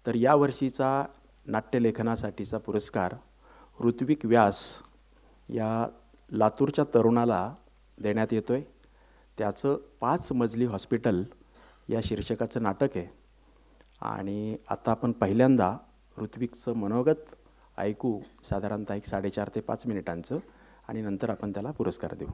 तर या वर्षीचा नाट्यलेखनासाठीचा पुरस्कार ऋत्विक व्यास या लातूरच्या तरुणाला देण्यात येतो आहे. त्याचं 5 मजली हॉस्पिटल या शीर्षकाचं नाटक आहे. आणि आता आपण पहिल्यांदा ऋत्विकचं मनोगत ऐकू, साधारणतः 4.5 ते 5 मिनिटांचं, आणि नंतर आपण त्याला पुरस्कार देऊ.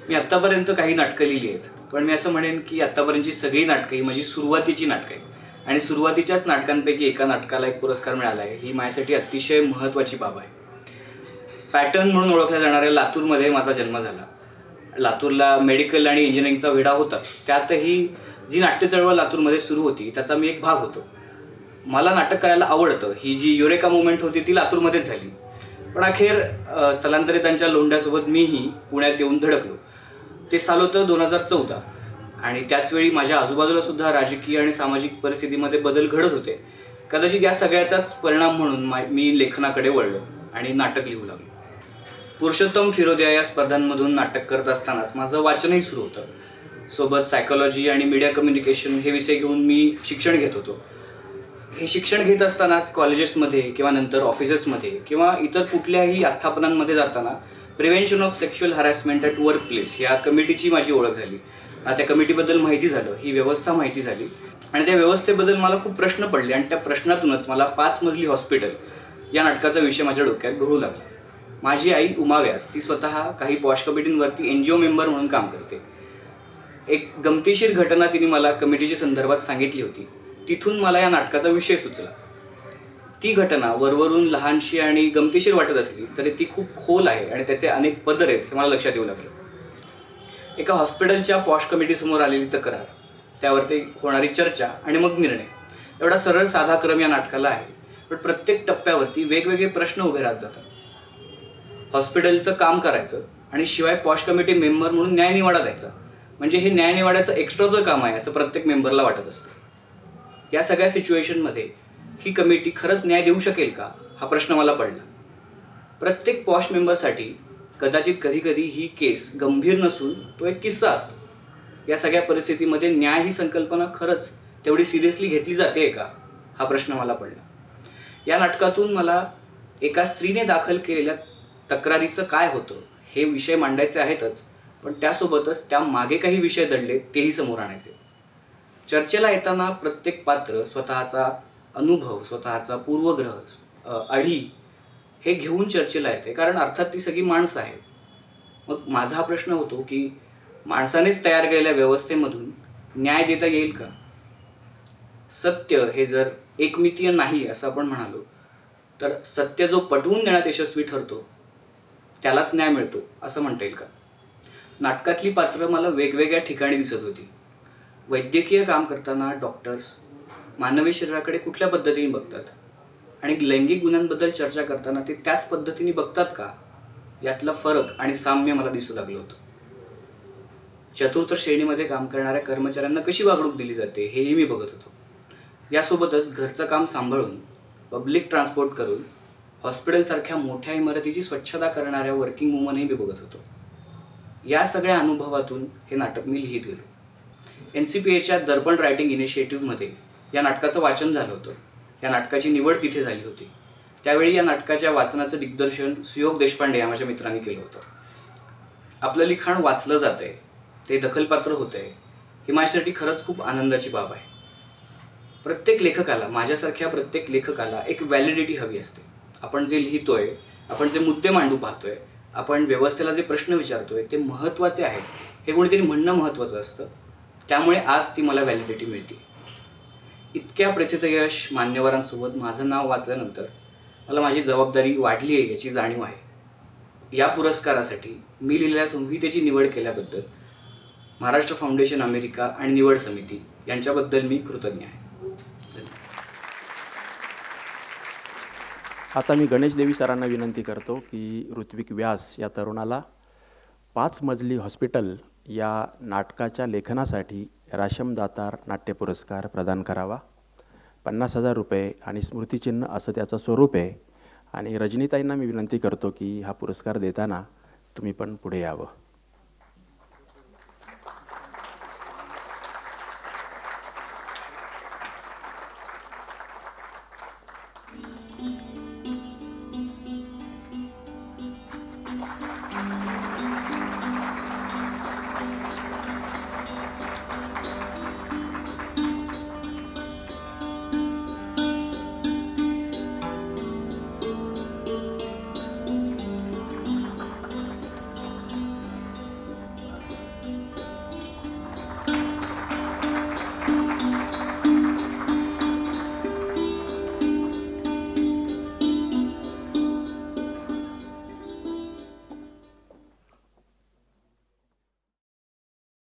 मी आत्तापर्यंत काही नाटकं लिहिली आहेत, पण मी असं म्हणेन की आत्तापर्यंतची सगळी नाटकं ही माझी सुरुवातीची नाटकं आहेत. आणि सुरुवातीच्याच नाटकांपैकी एका नाटकाला एक पुरस्कार मिळाला आहे, ही माझ्यासाठी अतिशय महत्त्वाची बाब आहे. पॅटर्न म्हणून ओळखल्या जाणाऱ्या लातूरमध्ये माझा जन्म झाला. लातूरला मेडिकल आणि इंजिनिअरिंगचा वेढा होताच, त्यातही जी नाट्य चळवळ लातूरमध्ये सुरू होती त्याचा मी एक भाग होतो. मला नाटक करायला आवडतं. ही जी युरेका मुवमेंट होती ती लातूरमध्येच झाली. पण अखेर स्थलांतरितांच्या लोंढ्यासोबत मीही पुण्यात येऊन धडकलो. ते साल होतं 2014, आणि त्याचवेळी माझ्या आजूबाजूला सुद्धा राजकीय आणि सामाजिक परिस्थितीमध्ये बदल घडत होते. कदाचित या सगळ्याचाच परिणाम म्हणून मी लेखनाकडे वळलो आणि नाटक लिहू लागलो. पुरुषोत्तम फिरोदिया या स्पर्धांमधून नाटक करत असतानाच माझं वाचनही सुरू होतं. सोबत सायकोलॉजी आणि मीडिया कम्युनिकेशन हे विषय घेऊन मी शिक्षण घेत होतो. हे शिक्षण घेत असतानाच कॉलेजेसमध्ये किंवा नंतर ऑफिसेसमध्ये किंवा इतर कुठल्याही आस्थापनांमध्ये जाताना prevention of sexual harassment at work place या कमिटीची माझी ओळख झाली. त्या कमिटीबद्दल माहिती झालं, ही व्यवस्था माहिती झाली, आणि त्या व्यवस्थेबद्दल मला खूप प्रश्न पडले. आणि त्या प्रश्नातूनच मला 5 मजली हॉस्पिटल या नाटकाचा विषय माझ्या डोक्यात घोळू लागला. माझी आई उमा व्यास, ती स्वतः काही पॉश कमिटींवरती NGO मेंबर म्हणून काम करते. एक गमतीशीर घटना तिने मला कमिटीच्या संदर्भात सांगितली होती. तिथून मला या नाटकाचा विषय सुचला. ती घटना वरवरून लहानशी आणि गमतीशीर वाटत असली तरी ती खूप खोल आहे आणि त्याचे अनेक पदर आहेत हे मला लक्षात येऊ लागलं. एका हॉस्पिटलच्या पॉश कमिटीसमोर आलेली तक्रार, त्यावरती होणारी चर्चा आणि मग निर्णय, एवढा सरळ साधा क्रम या नाटकाला आहे. पण प्रत्येक टप्प्यावरती वेगवेगळे प्रश्न उभे राहत जातात. हॉस्पिटलचं काम करायचं आणि शिवाय पॉश कमिटी मेंबर म्हणून न्यायनिवाडा द्यायचा, म्हणजे हे न्यायनिवाड्याचं एक्स्ट्राचं काम आहे असं प्रत्येक मेंबरला वाटत असतं. या सगळ्या सिच्युएशनमध्ये ही कमिटी खरंच न्याय देऊ शकेल का, हा प्रश्न मला पडला. प्रत्येक पॉश मेंबरसाठी कदाचित कधीकधी ही केस गंभीर नसून तो एक किस्सा असतो. या सगळ्या परिस्थितीमध्ये न्याय ही संकल्पना खरंच तेवढी सिरियसली घेतली जाते का, हा प्रश्न मला पडला. या नाटकातून मला एका स्त्रीने दाखल केलेल्या तक्रारीचं काय होतं हे विषय मांडायचे आहेतच, पण त्यासोबतच त्या मागे काही विषय दडले तेही समोर आणायचे. चर्चेला येताना प्रत्येक पात्र स्वतःचा अनुभव, स्वतःचा पूर्वग्रह, अढी हे घेऊन चर्चेला येते, कारण अर्थात ती सगळी माणसं आहेत. मग माझा हा प्रश्न होतो की माणसानेच तयार केलेल्या व्यवस्थेमधून न्याय देता येईल का? सत्य हे जर एकमितीय नाही असं आपण म्हणालो तर सत्य जो पटवून देण्यात यशस्वी ठरतो त्यालाच न्याय मिळतो असं म्हणता येईल का? नाटकातली पात्र मला वेगवेगळ्या ठिकाणी दिसत होती. वैद्यकीय काम करताना डॉक्टर्स मानवी शरीराकडे कुठल्या पद्धतीने बघतात आणि लैंगिक गुन्ह्यांबद्दल चर्चा करताना ते त्याच पद्धतीने बघतात का, यातला फरक आणि साम्य मला दिसू लागलं होतं. चतुर्थ श्रेणीमध्ये काम करणाऱ्या कर्मचाऱ्यांना कशी वागणूक दिली जाते हेही मी बघत होतो. यासोबतच घरचं काम सांभाळून, पब्लिक ट्रान्सपोर्ट करून हॉस्पिटलसारख्या मोठ्या इमारतीची स्वच्छता करणाऱ्या वर्किंग वुमनही मी बघत होतो. या सगळ्या अनुभवातून हे नाटक मी लिहित गेलो. NCPAच्या दर्पण रायटिंग इनिशिएटिव्हमध्ये या नाटकाचं वाचन झालं होतं. या नाटकाची निवड तिथे झाली होती. त्यावेळी या नाटकाच्या वाचनाचं दिग्दर्शन सुयोग देशपांडे या माझ्या मित्रांनी केलं होतं. आपलं लिखाण वाचलं जात आहे, ते दखलपात्र होतं आहे, ही माझ्यासाठी खरंच खूप आनंदाची बाब आहे. प्रत्येक लेखकाला, माझ्यासारख्या प्रत्येक लेखकाला एक व्हॅलिडिटी हवी असते. आपण जे लिहितोय, आपण जे मुद्दे मांडू पाहतोय, आपण व्यवस्थेला जे प्रश्न विचारतोय ते महत्त्वाचे आहे हे कोणीतरी म्हणणं महत्त्वाचं असतं. त्यामुळे आज ती मला व्हॅलिडिटी मिळते. इतक्या प्रथितयश मान्यवरांसोबत माझं नाव वाचल्यानंतर मला माझी जबाबदारी वाढली आहे याची जाणीव आहे. या पुरस्कारासाठी मी लिहिलेल्या संहितेची निवड केल्याबद्दल महाराष्ट्र फाउंडेशन अमेरिका आणि निवड समिती यांच्याबद्दल मी कृतज्ञ आहे. आता मी गणेश देवी सरांना विनंती करतो की ऋत्विक व्यास या तरुणाला 5 मजली हॉस्पिटल या नाटकाच्या लेखनासाठी राशम दातार नाट्य पुरस्कार प्रदान करावा. 50,000 रुपये आणि स्मृतिचिन्ह असं त्याचं स्वरूप आहे. आणि रजनीताईंना मी विनंती करतो की हा पुरस्कार देताना तुम्ही पण पुढे यावं.